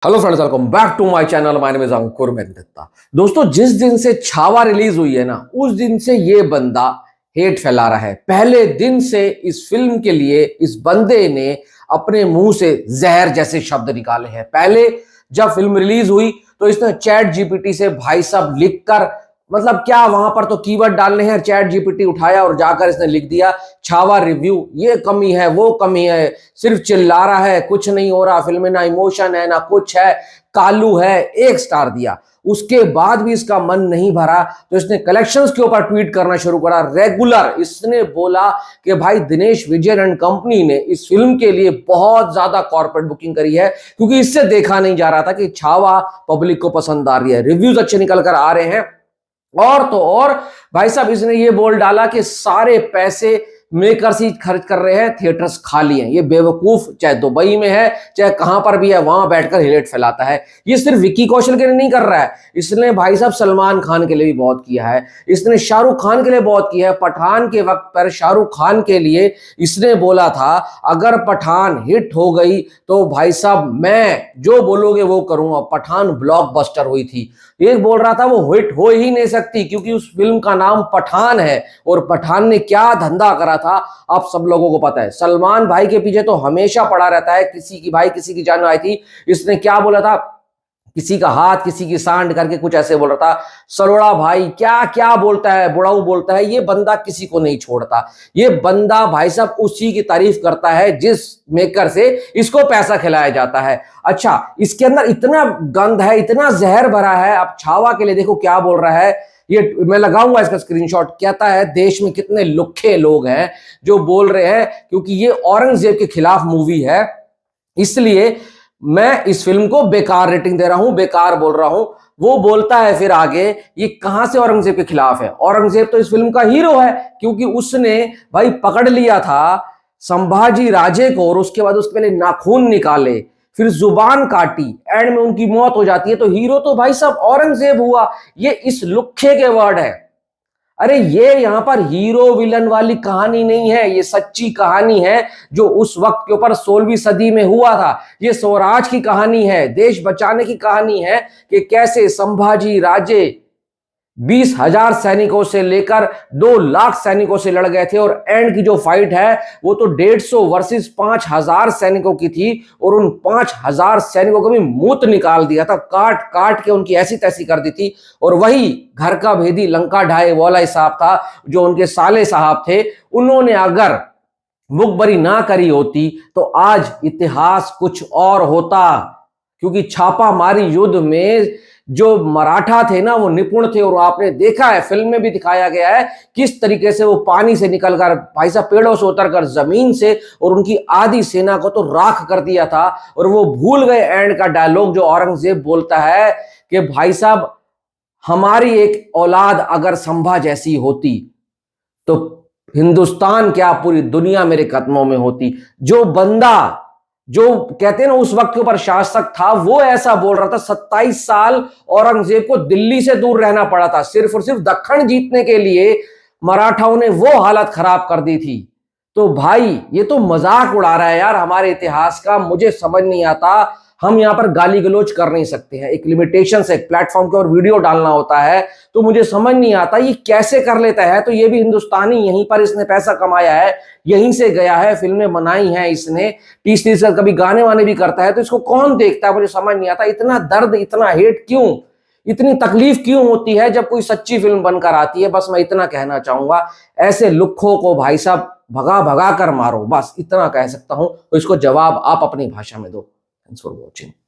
Hello friends, welcome back to my channel. My name is Ankur Mehta. दोस्तों, जिस दिन से छावा रिलीज हुई है ना, उस दिन से ये बंदा हेट फैला रहा है। पहले दिन से इस फिल्म के लिए इस बंदे ने अपने मुंह से जहर जैसे शब्द निकाले हैं। पहले जब फिल्म रिलीज हुई तो इसने चैट जीपीटी से भाई साहब लिखकर, मतलब क्या वहां पर तो कीवर्ड डालने हैं, चैट जीपीटी उठाया और जाकर इसने लिख दिया छावा रिव्यू, ये कमी है वो कमी है, सिर्फ चिल्ला रहा है, कुछ नहीं हो रहा, फिल्म में ना इमोशन है ना कुछ है, कालू है, 1 स्टार दिया। उसके बाद भी इसका मन नहीं भरा तो इसने कलेक्शंस के ऊपर ट्वीट करना शुरू करा रेगुलर। इसने बोला कि भाई दिनेश विजयन एंड कंपनी ने इस फिल्म के लिए बहुत ज्यादा कॉर्पोरेट बुकिंग करी है, क्योंकि इससे देखा नहीं जा रहा था कि छावा पब्लिक को पसंद आ रही है, रिव्यूज अच्छे निकल कर आ रहे हैं। और तो और भाई साहब इसने ये बोल डाला कि सारे पैसे मेकर्स ही खर्च कर रहे हैं, थिएटर्स खाली हैं। ये बेवकूफ चाहे दुबई में है चाहे कहां पर भी है, वहां बैठकर हिलेट फैलाता है। ये सिर्फ विक्की कौशल के लिए नहीं कर रहा है, इसने भाई साहब सलमान खान के लिए भी बहुत किया है, इसने शाहरुख खान के लिए बहुत किया है। पठान के वक्त पर शाहरुख खान के लिए इसने बोला था अगर पठान हिट हो गई तो भाई साहब मैं जो बोलोगे वो करूंगा। पठान ब्लॉकबस्टर हुई थी। ये बोल रहा था वो हिट हो ही नहीं सकती क्योंकि उस फिल्म का नाम पठान है, और पठान ने क्या धंधा करा था आप सब लोगों को पता है। सलमान भाई के पीछे तो हमेशा पड़ा रहता है, किसी की भाई किसी की जान आई थी। इसने क्या बोला था, किसी का हाथ किसी की सांड करके कुछ ऐसे बोल रहा था। सरोड़ा भाई क्या क्या बोलता है, बुढ़ाऊ बोलता है। ये बंदा किसी को नहीं छोड़ता। ये बंदा भाई साहब उसी की तारीफ करता है जिस मेकर से इसको पैसा खिलाया जाता है। अच्छा, इसके अंदर इतना गंद है, इतना जहर भरा है। अब छावा के लिए देखो क्या बोल रहा है, ये मैं लगाऊंगा इसका स्क्रीनशॉट। कहता है देश में कितने लुक्खे लोग हैं जो बोल रहे हैं क्योंकि ये औरंगजेब के खिलाफ मूवी है इसलिए मैं इस फिल्म को बेकार रेटिंग दे रहा हूं, बेकार बोल रहा हूं। वो बोलता है फिर आगे, ये कहां से औरंगजेब के खिलाफ है? औरंगजेब तो इस फिल्म का हीरो है क्योंकि उसने भाई पकड़ लिया था संभाजी राजे को और उसके बाद उसके पहले नाखून निकाले, फिर जुबान काटी, एंड में उनकी मौत हो जाती है। तो हीरो तो भाई साहब औरंगजेब हुआ। ये इस लुक्खे के वर्ड है। अरे ये यहां पर हीरो विलन वाली कहानी नहीं है, ये सच्ची कहानी है जो उस वक्त के ऊपर 16वीं सदी में हुआ था। ये स्वराज की कहानी है, देश बचाने की कहानी है कि कैसे संभाजी राजे 20,000 सैनिकों से लेकर 2 लाख सैनिकों से लड़ गए थे, और एंड की जो फाइट है वो तो 150 वर्सेस 5,000 सैनिकों की थी, और उन 5,000 सैनिकों को भी मूत निकाल दिया था, काट काट के उनकी ऐसी तैसी कर दी थी। और वही घर का भेदी लंका ढाए वाला साहब था जो उनके साले साहब थे। उन्होंने अगर मुखबरी ना करी होती तो आज इतिहास कुछ और होता, क्योंकि छापामारी युद्ध में जो मराठा थे ना वो निपुण थे। और आपने देखा है, फिल्म में भी दिखाया गया है किस तरीके से वो पानी से निकलकर भाई साहब पेड़ों से उतरकर जमीन से और उनकी आधी सेना को तो राख कर दिया था। और वो भूल गए एंड का डायलॉग जो औरंगजेब बोलता है कि भाई साहब हमारी एक औलाद अगर संभा जैसी होती तो हिंदुस्तान क्या पूरी दुनिया मेरे कदमों में होती। जो बंदा जो कहते हैं ना उस वक्त के ऊपर शासक था वो ऐसा बोल रहा था। 27 साल औरंगजेब को दिल्ली से दूर रहना पड़ा था सिर्फ और सिर्फ दक्कन जीतने के लिए। मराठाओं ने वो हालत खराब कर दी थी। तो भाई ये तो मजाक उड़ा रहा है यार हमारे इतिहास का। मुझे समझ नहीं आता, हम यहां पर गाली गलौज कर नहीं सकते हैं, एक लिमिटेशन से एक प्लेटफॉर्म के और वीडियो डालना होता है। तो मुझे समझ नहीं आता ये कैसे कर लेता है। तो ये भी हिंदुस्तानी, यहीं पर इसने पैसा कमाया है, यहीं से गया है, फिल्में बनाई हैं इसने, 30-30 साल कभी गाने वाने भी करता है। तो इसको कौन देखता है? मुझे समझ नहीं आता इतना दर्द, इतना हेट क्यों, इतनी तकलीफ क्यों होती है जब कोई सच्ची फिल्म बनकर आती है। बस मैं इतना कहना चाहूंगा, ऐसे लुक्खों को भाई साहब भगा भगा कर मारो, बस इतना कह सकता हूं। तो इसको जवाब आप अपनी भाषा में दो। Thanks for watching.